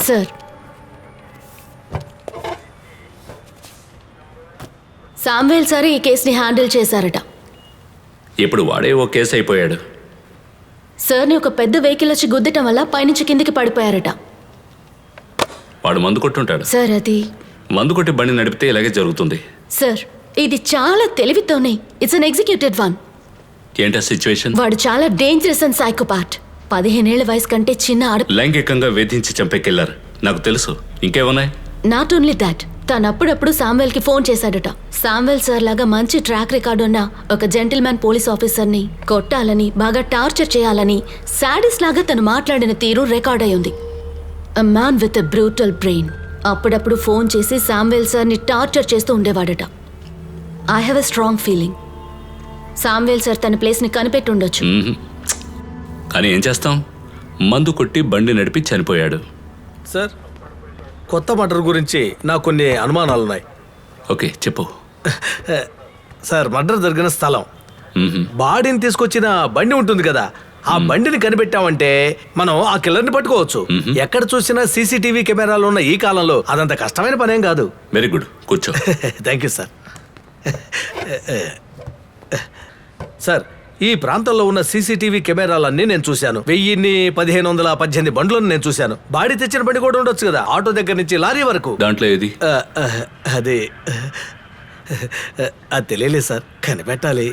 Sir, శామ్వేల్ sir ఈ కేసుని handle చేశారట. ఇప్పుడు వాడే ఓ కేసు అయిపోయాడు. సార్ని ఒక పెద్ద వెహికల్ వచ్చి గుద్దటం వల్ల పైనుంచి కిందికి పడిపోయారట. వాడు మందు కొట్టుంటాడు. సార్ అది మందు కొట్టి బండి నడిపితే ఇలాగే జరుగుతుంది. సార్, ఇది చాలా తెలివితోనే. It's an executed one. ఏంటా సిచ్యువేషన్? వాడు చాలా డేంజరస్ అండ్ సైకోపాట్. 15 ఏళ్ల వయసు కంటే చిన్న లైంగికంగా వేధించి చంపేకెళ్లారు, నాకు తెలుసు. ఇంకేమున్నాయి? నాట్ ఓన్లీ దాట్, తను అప్పుడప్పుడు శామ్వేల్ కి ఫోన్ చేశాడట. శామ్వేల్ సార్ లాగా మంచి ట్రాక్ రికార్డు ఉన్న ఒక జెంటిల్మెన్ పోలీస్ ఆఫీసర్ని కొట్టాలని, బాగా టార్చర్ చేయాలని సాడిస్ లాగా తను మాట్లాడిన తీరు రికార్డ్ అయి ఉంది. A man with a brutal brain. అప్పుడప్పుడు ఫోన్ చేసి శామ్వేల్ సార్ని టార్చర్ చేస్తూ ఉండేవాడట. I have a strong feeling Samuel sir తన ప్లేస్ని కనిపెట్టి ఉండొచ్చు. కానీ ఏం చేస్తాం, మందు కొట్టి బండి నడిపి చనిపోయాడు. సార్, కొత్త మర్డర్ గురించి నాకు కొన్ని అనుమానాలున్నాయి. ఓకే, చెప్పు. సార్, మర్డర్ జరిగిన స్థలం, బాడీని తీసుకొచ్చిన బండి ఉంటుంది కదా, ఆ బండిని కనిపెట్టామంటే మనం ఆ కిల్లర్ని పట్టుకోవచ్చు. ఎక్కడ చూసినా సీసీటీవీ కెమెరాలు ఉన్న ఈ కాలంలో అదంత కష్టమైన పనేం కాదు. వెరీ గుడ్, కూర్చో. Thank you sir. సార్, ఈ ప్రాంతంలో ఉన్న సీసీటీవీ కెమెరాలన్నీ నేను చూశాను. 1518 బండ్లను నేను చూశాను. బాడీ తెచ్చిన బండి కూడా ఉండొచ్చు కదా, ఆటో దగ్గర నుంచి లారీ వరకు. దాంట్లో ఏది? అది తెలియలేదు సార్, కనిపెట్టాలి.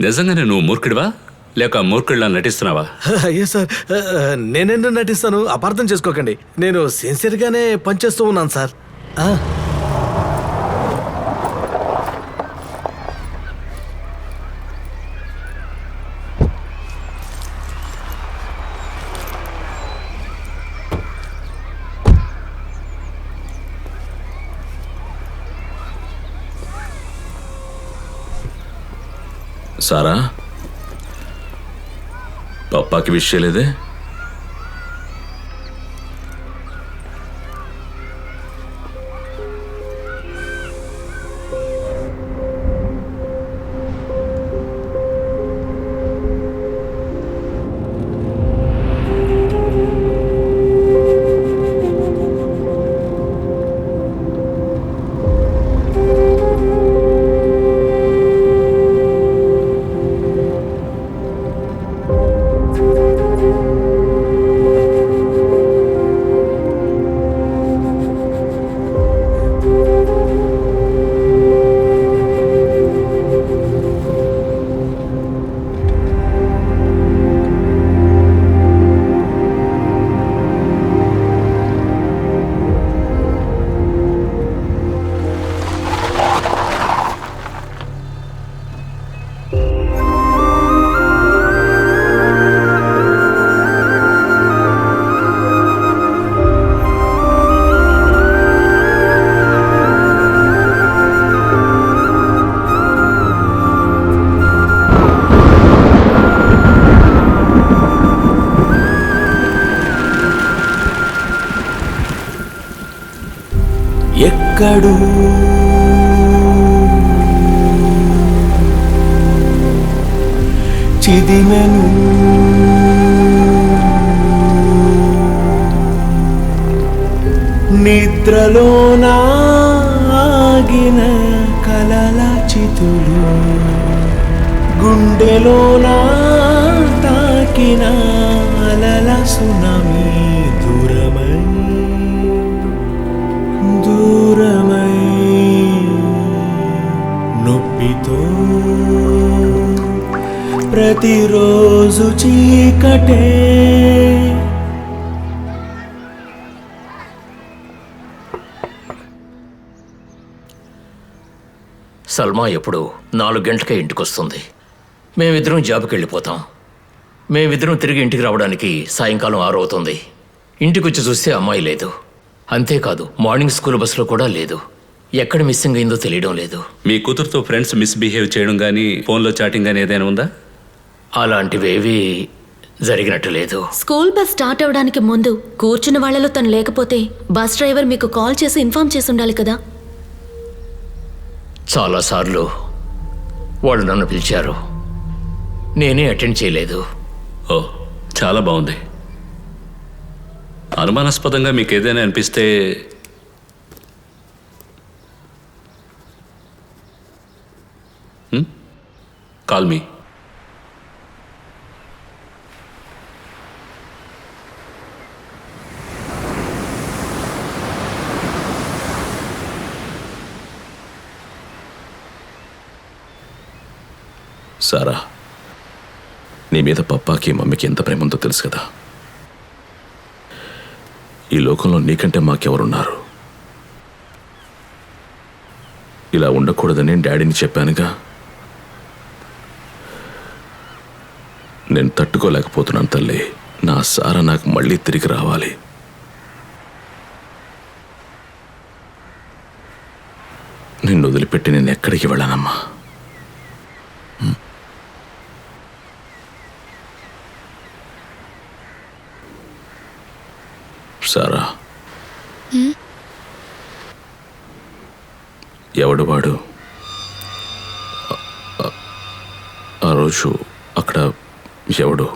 నిజంగానే నువ్వు మూర్ఖుడివా లేక మూర్ఖుడిలా నటిస్తున్నావా? అయ్యో సార్, నేనెందుకు నటిస్తాను, అపార్థం చేసుకోకండి. నేను సిన్సియర్గానే పనిచేస్తూ ఉన్నాను సార్. సారా, పప్పాకి విషయం లేదే? ఎక్కడు చిదిమెను నిద్రలోన ఆగిన కలల చితులు, గుండెలోన తాకిన అలల సునామీ, దూరమై దూరమై నొప్పితో ప్రతిరోజు చీకటే. సల్మా ఎప్పుడు 4 గంటలకే ఇంటికొస్తుంది. మేమిద్దరం జాబ్కి వెళ్ళిపోతాం. మేమిద్దరం తిరిగి ఇంటికి రావడానికి సాయంకాలం 6 అవుతుంది. ఇంటికి వచ్చి చూస్తే అమ్మాయి లేదు. అంతేకాదు, మార్నింగ్ స్కూల్ బస్సులో కూడా లేదు. ఎక్కడ మిస్సింగ్ అయిందో తెలియడం లేదు. మీ కూతురుతో ఫ్రెండ్స్ మిస్బిహేవ్ చేయడం కానీ, ఫోన్లో చాటింగ్ కానీ ఏదైనా ఉందా? అలాంటివేవీ జరిగినట్టు లేదు. స్కూల్ బస్ స్టార్ట్ అవడానికి ముందు కూర్చున్న వాళ్లలో తను లేకపోతే బస్ డ్రైవర్ మీకు కాల్ చేసి ఇన్ఫార్మ్ చేసి ఉండాలి కదా. చాలాసార్లు వాళ్ళు నన్ను పిలిచారు, నేనే అటెండ్ చేయలేదు. ఓ, చాలా బాగుంది. అనుమానాస్పదంగా మీకు ఏదైనా అనిపిస్తే కాల్ మీ. సారా, నీ మీద పప్పాకి మమ్మీకి ఎంత ప్రేమ ఉందో తెలుసు కదా. ఈ లోకంలో నీకంటే మాకెవరున్నారు? ఇలా ఉండకూడదని డాడీని చెప్పానుగా. నేను తట్టుకోలేకపోతున్నాను తల్లి. నా సారా నాకు మళ్ళీ తిరిగి రావాలి. నిన్ను వదిలిపెట్టి నేను ఎక్కడికి వెళ్ళానమ్మా. సారా, ఎవడు వాడు? ఆ రోజు అక్కడ ఎవడు?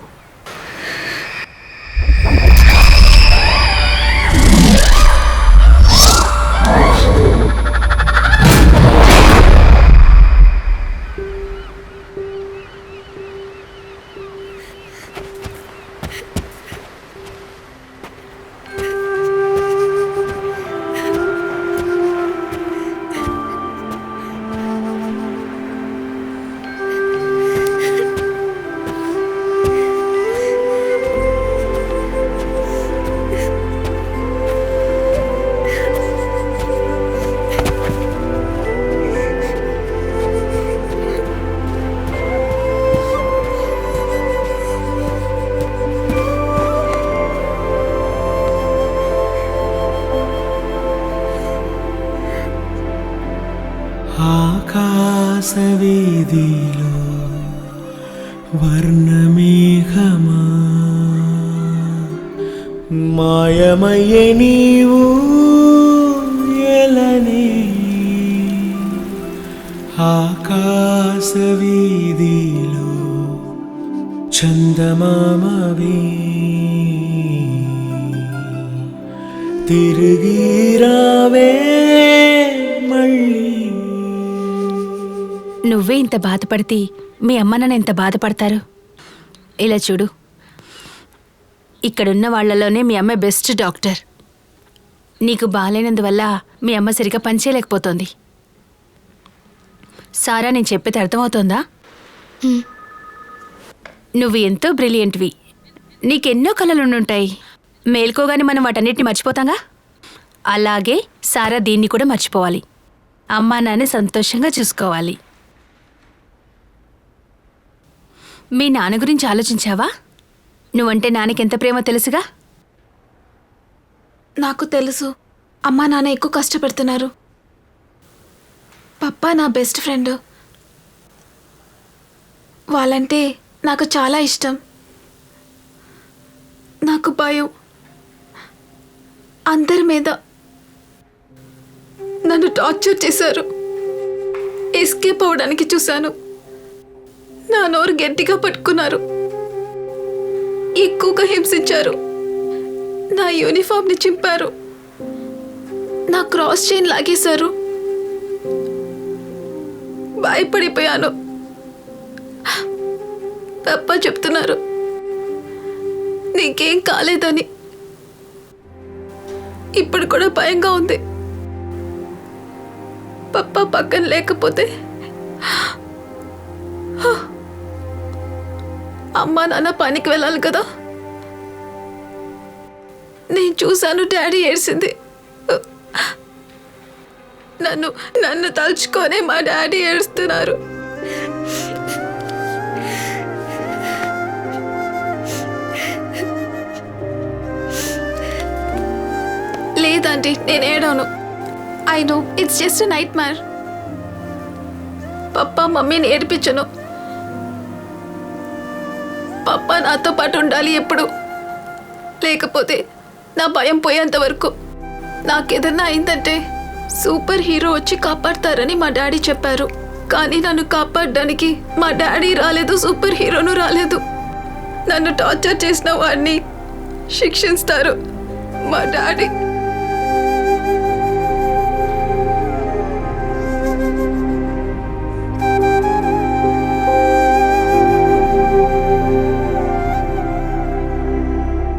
ఆకాశవీధిలో వర్ణమేఘమా మాయమయ్యే నీవు ఎలనే. ఆకాశవీధిలో చందమామవి తిరిగి రావే మళ్ళీ. నువ్వే ఇంత బాధపడితే మీ అమ్మ నాన్న ఎంత బాధపడతారు? ఇలా చూడు, ఇక్కడున్న వాళ్లలోనే మీ అమ్మ బెస్ట్ డాక్టర్. నీకు బాగాలేనందువల్ల మీ అమ్మ సరిగా పనిచేయలేకపోతుంది. సారా, నేను చెప్పేది అర్థమవుతోందా? నువ్వు ఎంతో బ్రిలియంట్వి. నీకెన్నో కళలుండుంటాయి. మేల్కోగానే మనం వాటన్నిటిని మర్చిపోతాంగా. అలాగే సారా దీన్ని కూడా మర్చిపోవాలి. అమ్మా నాన్న సంతోషంగా చూసుకోవాలి. మీ నాన్న గురించి ఆలోచించావా? నువ్వంటే నాన్నకెంత ప్రేమో తెలుసుగా. నాకు తెలుసు, అమ్మా నాన్న ఎక్కువ కష్టపడుతున్నారు. పప్పా నా బెస్ట్ ఫ్రెండ్. వాళ్ళంటే నాకు చాలా ఇష్టం. నాకు భయం. అందరి మీద నన్ను టార్చర్ చేశారు. ఎస్కేప్ అవ్వడానికి చూశాను. నా నోరు గట్టిగా పట్టుకున్నారు. ఎక్కువగా హింసించారు. నా యూనిఫామ్ని చింపారు. నా క్రాస్ చైన్ లాగేశారు. భయపడిపోయాను. పప్ప చెప్తున్నారు నీకేం కాలేదని. ఇప్పుడు కూడా భయంగా ఉంది. పప్ప పక్కన లేకపోతే అమ్మా నాన్న పనికి వెళ్ళాలి కదా. నేను చూశాను డాడీ ఏడ్చింది. నన్ను తలుచుకొని మా డాడీ ఏడుస్తున్నారు. లేదండి, నేను ఏడాను. I know it's just nightmare. పప్ప మమ్మీని ఏడిపించను. పప్ప నాతో పాటు ఉండాలి ఎప్పుడు. లేకపోతే నా భయం పోయేంత వరకు. నాకేదన్నా అయిందంటే సూపర్ హీరో వచ్చి కాపాడతారని మా డాడీ చెప్పారు. కానీ నన్ను కాపాడడానికి మా డాడీ రాలేదు, సూపర్ హీరోను రాలేదు. నన్ను టార్చర్ చేసిన వాడిని శిక్షిస్తారు. మా డాడీ